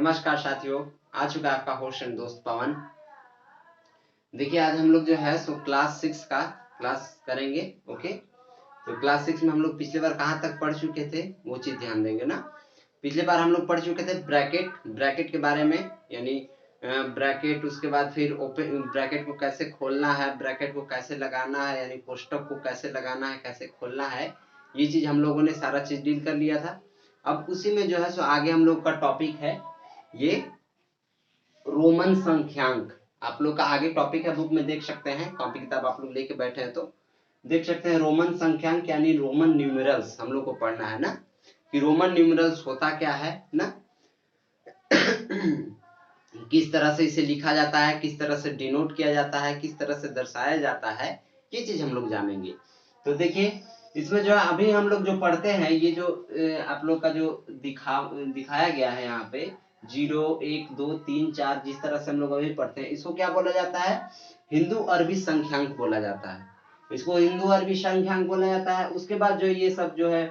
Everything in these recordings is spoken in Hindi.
नमस्कार साथियों, आ चुका है आपका होस्ट एंड दोस्त पवन। देखिए आज हम लोग जो है सो क्लास 6 का क्लास करेंगे। ओके, तो क्लास 6 में हम लोग पिछले बार कहाँ तक पढ़ चुके थे वो चीज ध्यान देंगे ना। पिछले बार हम लोग पढ़ चुके थे ब्रैकेट के बारे में, यानी ब्रैकेट, उसके बाद फिर ओपन ब्रैकेट को कैसे खोलना है, ब्रैकेट को कैसे लगाना है, यानी कोष्टक को कैसे लगाना है, कैसे खोलना है, ये चीज हम लोगों ने सारा चीज डील कर लिया था। अब उसी में जो है सो आगे हम लोग का टॉपिक है ये रोमन संख्यांक। आप लोग का आगे टॉपिक है, बुक में देख सकते हैं, कॉपी किताब आप लोग लेके बैठे हैं तो देख सकते हैं। रोमन संख्यांक यानी रोमन न्यूमेरल्स हम लोग को पढ़ना है ना, कि रोमन न्यूमेरल्स होता क्या है ना, किस तरह से इसे लिखा जाता है, किस तरह से डिनोट किया जाता है, किस तरह से दर्शाया जाता है, ये चीज हम लोग जानेंगे। तो देखिए इसमें जो है अभी हम लोग जो पढ़ते हैं, ये जो आप लोग का जो दिखाया गया है यहाँ पे 0 1 2 3 4, जिस तरह से हम लोग अभी पढ़ते हैं, इसको क्या बोला जाता है? हिंदू अरबी संख्यांक बोला जाता है। इसको हिंदू अरबी संख्यांक बोला जाता है। उसके बाद जो ये सब जो है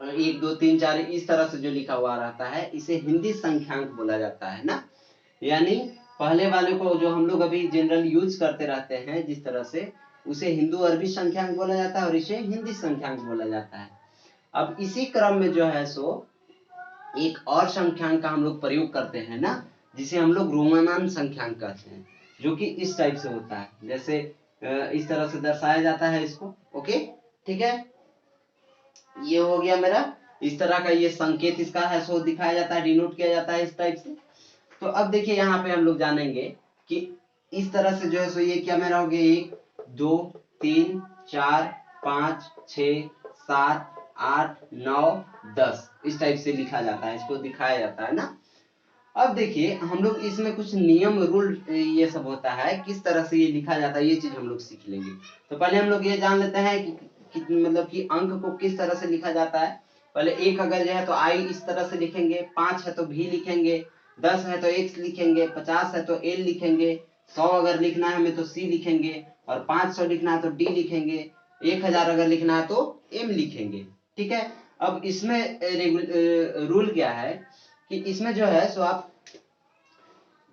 1 2 3 4 इस तरह से जो लिखा हुआ रहता है, इसे हिंदी संख्यांक बोला जाता है ना। यानी पहले वाले को जो हम लोग अभी जनरल यूज करते रहते हैं जिस तरह से, उसे हिंदू अरबी संख्यांक बोला जाता है और इसे हिंदी संख्यांक बोला जाता है। अब इसी क्रम में जो है सो एक और संख्यांक का हम लोग प्रयोग करते हैं ना, जिसे हम लोग रोमन संख्यांक कहते हैं, जो कि इस टाइप से होता है, जैसे इस तरह से दर्शाया जाता है इसको। ओके ठीक है, ये हो गया मेरा इस तरह का, ये संकेत इसका है सो दिखाया जाता है, डिनोट किया जाता है इस टाइप से। तो अब देखिए यहाँ पे हम लोग जानेंगे कि इस तरह से जो है सो ये क्या मेरा हो गया, 1 2 3 4 5 6 7 8 9 10 इस टाइप से लिखा जाता है, इसको दिखाया जाता है ना। अब देखिए हम लोग इसमें कुछ नियम रूल ये सब होता है, किस तरह से ये लिखा जाता है, ये चीज हम लोग सीख लेंगे। तो पहले हम लोग ये जान लेते हैं कि मतलब कि अंक को किस तरह से लिखा जाता है। पहले 1 अगर जो है तो आई इस तरह से लिखेंगे, 5 है तो भी लिखेंगे, 10 है तो एक्स लिखेंगे, 50 है तो एल लिखेंगे, 100 अगर लिखना है हमें तो सी लिखेंगे, और 500 लिखना है तो डी लिखेंगे, 1000 अगर लिखना है तो एम लिखेंगे। ठीक है, अब इसमें रूल क्या है कि इसमें जो है सो आप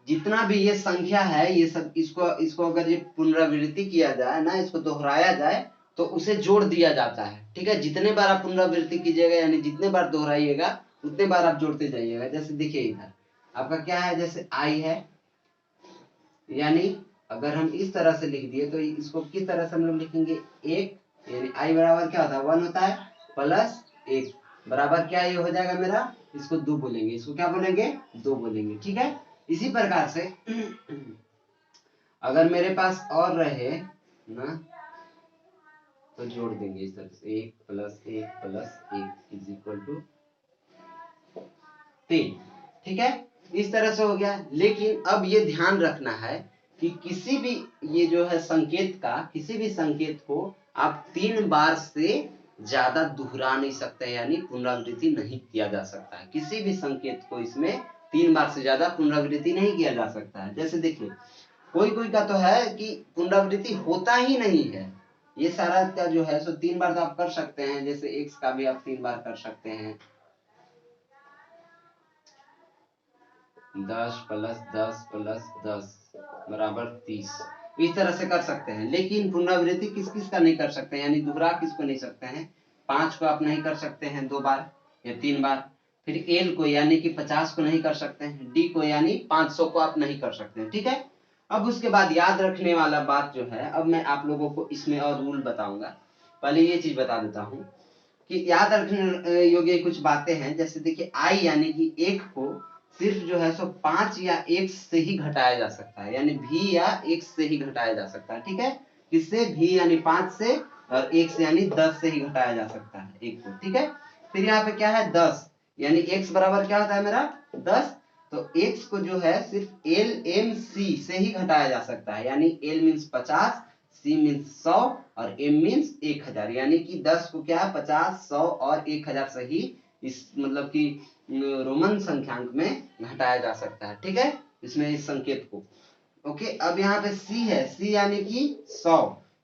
जितना भी ये संख्या है, ये सब इसको अगर ये पुनरावृत्ति किया जाए ना, इसको दोहराया जाए तो उसे जोड़ दिया जाता है। ठीक है, जितने बार आप पुनरावृत्ति कीजिएगा, यानी जितने बार दोहराइएगा उतने बार आप जोड़ते जाइएगा। जैसे देखिए इधर आपका क्या है, जैसे आई है, यानी अगर हम इस तरह से लिख दिए तो इसको किस तरह से हम लोग लिखेंगे, 1, यानी आई बराबर क्या होता है, 1 होता है, प्लस 1 बराबर क्या ये हो जाएगा मेरा, इसको 2 बोलेंगे, इसको क्या बोलेंगे, 2 बोलेंगे। ठीक है, इसी प्रकार से अगर मेरे पास और रहे ना तो जोड़ देंगे इस तरह से, 1 plus 1 plus 1 is equal to 3। ठीक है, इस तरह से हो गया। लेकिन अब ये ध्यान रखना है कि किसी भी ये जो है संकेत का, किसी भी संकेत को आप 3 बार से ज्यादा दोहरा नहीं सकते, यानी पुनरावृत्ति नहीं किया जा सकता है। किसी भी संकेत को इसमें 3 बार से ज्यादा पुनरावृत्ति नहीं किया जा सकता है। जैसे देखिए कोई कोई का तो है कि पुनरावृत्ति होता ही नहीं है, ये सारा का जो है सो 3 बार तो आप कर सकते हैं, जैसे x का भी आप 3 बार कर सकते हैं, 10 प्लस 10 प्लस 10 बराबर 30, इस तरह से कर सकते हैं। लेकिन पुनरावृत्ति किस किस का नहीं कर सकते, यानी दोहरा किसको नहीं सकते हैं, 5 को आप नहीं कर सकते हैं 2 बार या 3 बार, फिर एल को यानी कि 50 को नहीं कर सकते हैं, डी को यानी 500 को आप नहीं कर सकते हैं। ठीक है, अब उसके बाद याद रखने वाला बात जो है, अब मैं आप लोगों को इसमें और रूल बताऊंगा। पहले ये चीज बता देता हूँ कि याद रखने योग्य कुछ बातें हैं। जैसे देखिए आई यानी कि 1 को सिर्फ जो है सो 5 या 1 से ही घटाया जा सकता है, यानी भी या 1 से ही घटाया जा सकता है। ठीक है, किससे, भी यानी 5 से, और 1 से यानी 10 से ही घटाया जा सकता है 1 को। ठीक है, फिर यहाँ पे क्या है 10, यानी x बराबर क्या होता है मेरा 10, तो x को जो है सिर्फ एल एम सी से ही घटाया जा सकता है, यानी एल मीन्स 50, सी मीन्स 100 और m मीन्स 1000, यानी कि 10 को क्या 50 100 और 1000 से ही इस मतलब कि रोमन संख्यांक में घटाया जा सकता है। ठीक है, इसमें इस संकेत को। ओके, अब यहाँ पे c है, c यानी कि 100,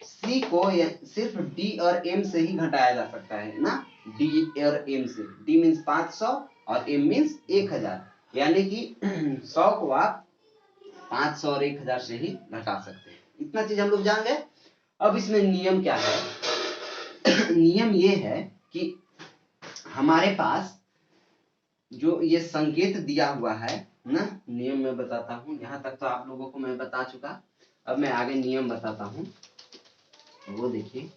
c को सिर्फ d और m से ही घटाया जा सकता है ना, d और m से, d मीन्स 500 और m मीन्स 1000, यानी कि 100 को आप 500 और 1000 से ही घटा सकते हैं। इतना चीज हम लोग जान गए। अब इसमें नियम क्या है? नियम ये है कि हमारे पास जो ये संकेत दिया हुआ है ना, नियम मैं बताता हूँ। यहाँ तक तो आप लोगों को मैं बता चुका, अब मैं आगे नियम बताता हूँ। वो देखिए,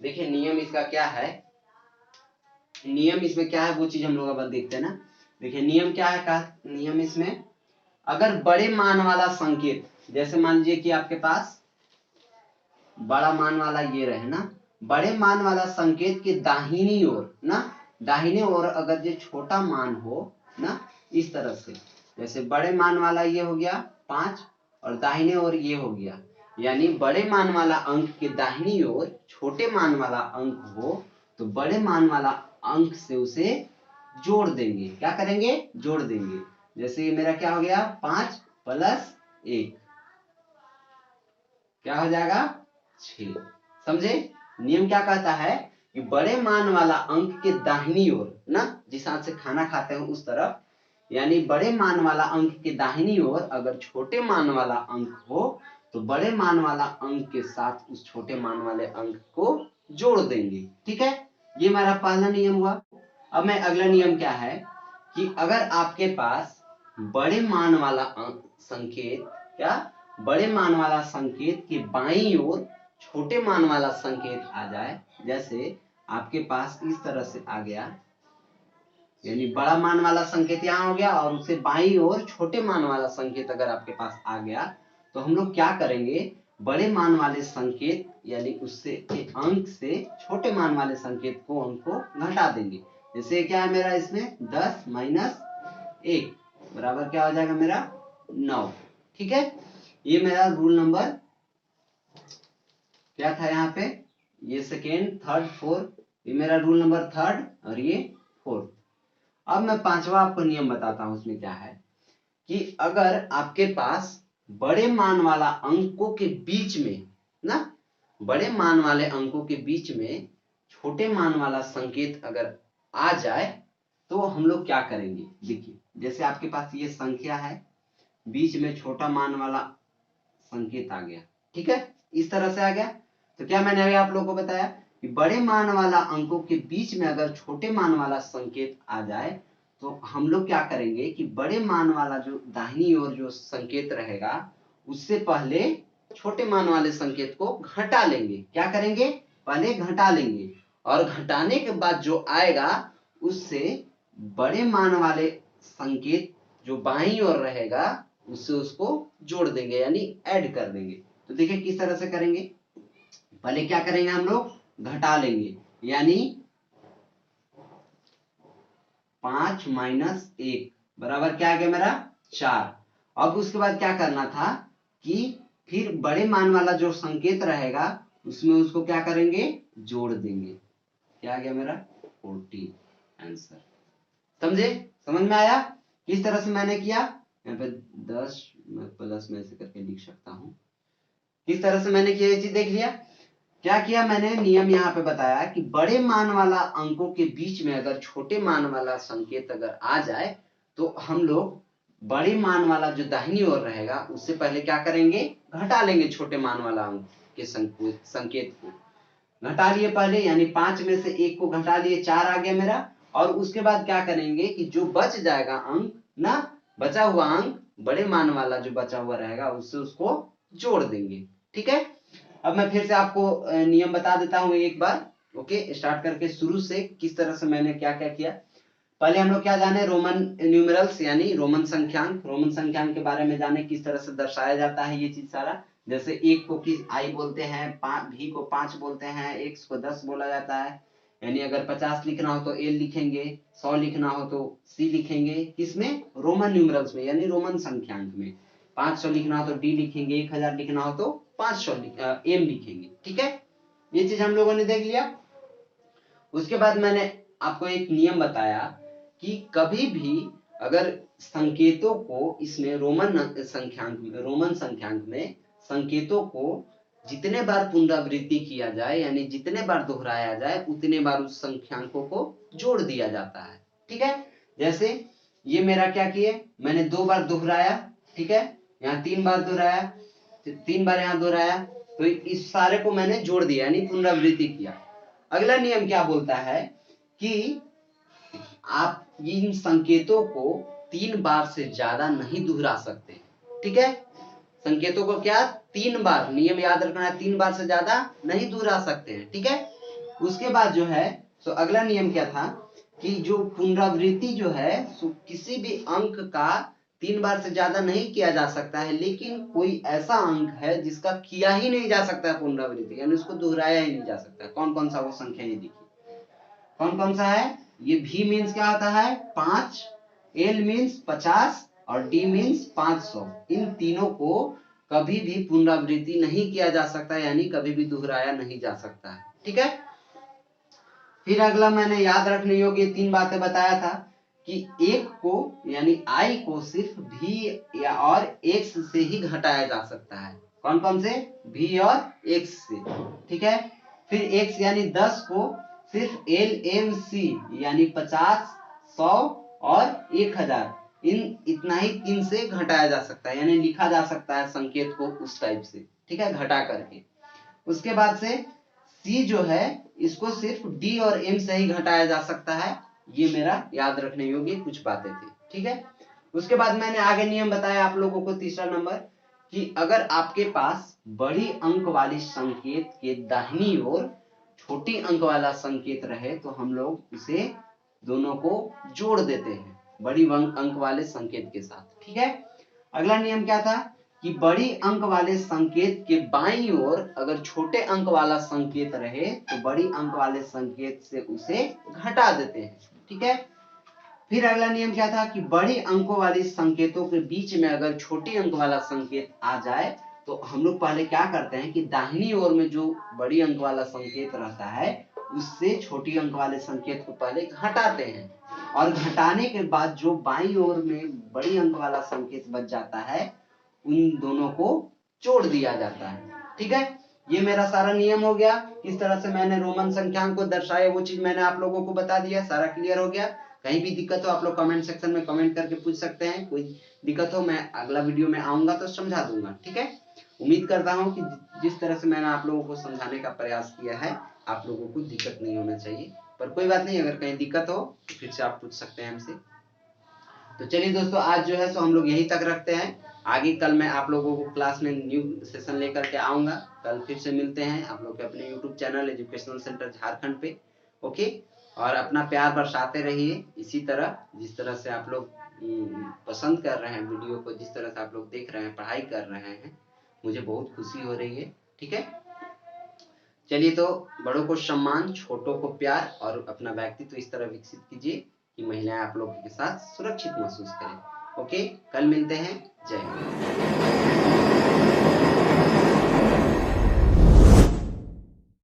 देखिए नियम इसका क्या है, नियम इसमें क्या है वो चीज हम लोग अब देखते हैं ना। देखिए नियम क्या है का, नियम इसमें अगर बड़े मान वाला संकेत, जैसे मान लीजिए कि आपके पास बड़ा मान वाला ये रहे ना, बड़े मान वाला संकेत के दाहिनी ओर ना, दाहिने ओर अगर ये छोटा मान हो ना, इस तरह से, जैसे बड़े मान वाला ये हो गया 5 और दाहिने ओर ये हो गया, यानी बड़े मान वाला अंक के दाहिनी ओर छोटे मान वाला अंक हो तो बड़े मान वाला अंक से उसे जोड़ देंगे। क्या करेंगे? जोड़ देंगे। जैसे ये मेरा क्या हो गया, 5 + 1 क्या हो जाएगा, 6। समझे? नियम क्या कहता है कि बड़े मान वाला अंक के दाहिनी ओर ना, जिस हाथ से खाना खाते हैं उस तरफ, यानी बड़े मान वाला अंक के दाहिनी ओर अगर छोटे मान वाला अंक हो तो बड़े मान वाला अंक के साथ उस छोटे मान वाले अंक को जोड़ देंगे। ठीक है, ये हमारा पहला नियम हुआ। अब मैं अगला नियम क्या है कि अगर आपके पास बड़े मान वाला संकेत, क्या बड़े मान वाला संकेत के बाईं ओर छोटे मान वाला संकेत आ जाए, जैसे आपके पास इस तरह से आ गया, यानी बड़ा मान वाला संकेत यहाँ हो गया और उससे बाईं ओर छोटे मान वाला संकेत अगर आपके पास आ गया, तो हम लोग क्या करेंगे, बड़े मान वाले संकेत यानी उससे के अंक से छोटे मान वाले संकेत को अंक को घटा देंगे। जैसे क्या है मेरा इसमें 10 - 1 बराबर क्या हो जाएगा मेरा 9। ठीक है, ये मेरा रूल नंबर क्या था यहाँ पे, ये सेकेंड, थर्ड, फोर्थ, ये मेरा रूल नंबर 3rd और ये 4th। अब मैं 5वां आपको नियम बताता हूं। उसमें क्या है कि अगर आपके पास बड़े मान वाला अंकों के बीच में ना, बड़े मान वाले अंकों के बीच में छोटे मान वाला संकेत अगर आ जाए तो हम लोग क्या करेंगे। देखिए जैसे आपके पास ये संख्या है, बीच में छोटा मान वाला संकेत आ गया, ठीक है, इस तरह से आ गया, तो क्या मैंने अभी आप लोगों को बताया कि बड़े मान वाला अंकों के बीच में अगर छोटे मान वाला संकेत आ जाए तो हम लोग क्या करेंगे कि बड़े मान वाला जो दाहिनी ओर जो संकेत रहेगा उससे पहले छोटे मान वाले संकेत को घटा लेंगे। क्या करेंगे, पहले घटा लेंगे और घटाने के बाद जो आएगा उससे बड़े मान वाले संकेत जो बाईं ओर रहेगा उससे उसको जोड़ देंगे, यानी ऐड कर देंगे। तो देखिए किस तरह से करेंगे, पहले क्या करेंगे हम लोग, घटा लेंगे, यानी 5 - 1 बराबर क्या आ गया मेरा 4। अब उसके बाद क्या करना था कि फिर बड़े मान वाला जो संकेत रहेगा उसमें उसको क्या करेंगे, जोड़ देंगे। क्या आ गया मेरा 40 आंसर। समझे, समझ में आया किस तरह से मैंने किया। यहाँ पे 10 मैं प्लस में ऐसे करके लिख सकता हूं, किस तरह से मैंने किया, ये चीज देख लिया। क्या किया मैंने, नियम यहाँ पे बताया कि बड़े मान वाला अंकों के बीच में अगर छोटे मान वाला संकेत अगर आ जाए तो हम लोग बड़े मान वाला जो दाहिनी ओर रहेगा उससे पहले क्या करेंगे, घटा लेंगे छोटे मान वाला अंक के संकेत को। घटा लिए पहले, यानी 5 में से 1 को घटा लिए, 4 आ गया मेरा। और उसके बाद क्या करेंगे कि जो बच जाएगा अंक ना, बचा हुआ अंक बड़े मान वाला जो बचा हुआ रहेगा उससे उसको जोड़ देंगे। ठीक है, अब मैं फिर से आपको नियम बता देता हूं एक बार। ओके, स्टार्ट करके शुरू से किस तरह से मैंने क्या क्या किया। पहले हम लोग क्या जाने, रोमन न्यूमेरल्स यानी रोमन संख्यांक, रोमन संख्यांक के बारे में जाने किस तरह से दर्शाया जाता है ये चीज सारा। जैसे 1 को किस आई बोलते हैं, भी को 5 बोलते हैं, x को 10 बोला जाता है, यानी अगर 50 लिखना हो तो एल लिखेंगे, 100 लिखना हो तो सी लिखेंगे, किसमें? रोमन न्यूमरल्स में यानी रोमन संख्यांक में। 500 लिखना हो तो डी लिखेंगे, 1000 लिखना हो तो 500 एम लिखेंगे। ठीक है, ये चीज हम लोगों ने देख लिया। उसके बाद मैंने आपको एक नियम बताया कि कभी भी अगर संकेतों को इसमें रोमन संख्यांक में संकेतों को जितने बार पुनरावृत्ति किया जाए यानी जितने बार दोहराया जाए उतने बार उस संख्यांकों को जोड़ दिया जाता है। ठीक है, जैसे ये मेरा क्या किए, मैंने 2 बार दोहराया, ठीक है, यहाँ 3 बार दोहराया, 3 बार यहाँ दोहराया, तो इस सारे को मैंने जोड़ दिया यानी पुनरावृत्ति किया। अगला नियम क्या बोलता है कि आप इन संकेतों को 3 बार से ज्यादा नहीं दोहरा सकते। ठीक है, संकेतों को क्या 3 बार, नियम याद रखना है, 3 बार से ज्यादा नहीं दोहरा सकते हैं। ठीक है, उसके बाद जो है तो अगला नियम क्या था कि जो पुनरावृत्ति जो है किसी भी अंक का 3 बार से ज्यादा नहीं किया जा सकता है, लेकिन कोई ऐसा अंक है जिसका किया ही नहीं जा सकता है पुनरावृत्ति, यानी उसको दोहराया ही नहीं जा सकता। कौन कौन सा वो संख्या ये देखिए, कौन कौन सा है? ये V मीन्स क्या होता है 5, L मीन्स 50 और D मीन्स 500। इन तीनों को कभी भी पुनरावृत्ति नहीं किया जा सकता, यानी कभी भी दोहराया नहीं जा सकता है। ठीक है, फिर अगला मैंने याद रखने योग्य 3 बातें बताया था कि एक को यानी I को सिर्फ V या और X से ही घटाया जा सकता है। कौन कौन से? V और X से। ठीक है, फिर X यानी 10 को सिर्फ L M C यानी 50, 100 और 1000 इतना ही 3 से घटाया जा सकता है, यानी लिखा जा सकता है संकेत को उस टाइप से। ठीक है, घटा करके। उसके बाद से C जो है इसको सिर्फ D और M से ही घटाया जा सकता है। ये मेरा याद रखने योग्य कुछ बातें थी। ठीक है, उसके बाद मैंने आगे नियम बताया आप लोगों को, तीसरा नंबर कि अगर आपके पास बड़ी अंक वाली संकेत के दाहिनी ओर छोटी अंक वाला संकेत रहे तो हम लोग उसे दोनों को जोड़ देते हैं बड़ी अंक वाले संकेत के साथ। ठीक है, अगला नियम क्या था कि बड़ी अंक वाले संकेत के बाईं ओर अगर छोटे अंक वाला संकेत रहे तो बड़ी अंक वाले संकेत से उसे घटा देते हैं। ठीक है, फिर अगला नियम क्या था कि बड़ी अंकों वाली संकेतों के बीच में अगर छोटी अंक वाला संकेत आ जाए तो हम लोग पहले क्या करते हैं कि दाहिनी ओर में जो बड़ी अंक वाला संकेत रहता है उससे छोटी अंक वाले संकेत को पहले घटाते हैं और घटाने के बाद जो बाईं ओर में बड़ी अंक वाला संकेत बच जाता है उन दोनों को जोड़ दिया जाता है। ठीक है, ये मेरा सारा नियम हो गया। किस तरह से मैंने रोमन संख्यांक को दर्शाया वो चीज मैंने आप लोगों को बता दिया, सारा क्लियर हो गया। कहीं भी दिक्कत हो आप लोग कमेंट सेक्शन में कमेंट करके पूछ सकते हैं, कोई दिक्कत हो मैं अगला वीडियो में आऊंगा तो समझा दूंगा। ठीक है, उम्मीद करता हूं कि जिस तरह से मैंने आप लोगों को समझाने का प्रयास किया है आप लोगों को दिक्कत नहीं होना चाहिए, पर कोई बात नहीं, अगर कहीं दिक्कत हो तो फिर से आप पूछ सकते हैं हमसे। तो चलिए दोस्तों, आज जो है सो हम लोग यहीं तक रखते हैं। आगे कल मैं आप लोगों को क्लास में न्यू सेशन लेकर के आऊंगा। कल फिर से मिलते हैं आप लोग के अपने YouTube channel educational centre Jharkhand पे। ओके, और अपना प्यार बरसाते रहिए इसी तरह, जिस तरह से आप लोग पसंद कर रहे हैं वीडियो को, जिस तरह से आप लोग देख रहे हैं, पढ़ाई कर रहे हैं, मुझे बहुत खुशी हो रही है। ठीक है, चलिए, तो बड़ों को सम्मान, छोटों को प्यार और अपना व्यक्तित्व इस तरह विकसित कीजिए कि महिलाएं आप लोगों के साथ सुरक्षित महसूस करें। ओके, कल मिलते हैं। जय हिंद।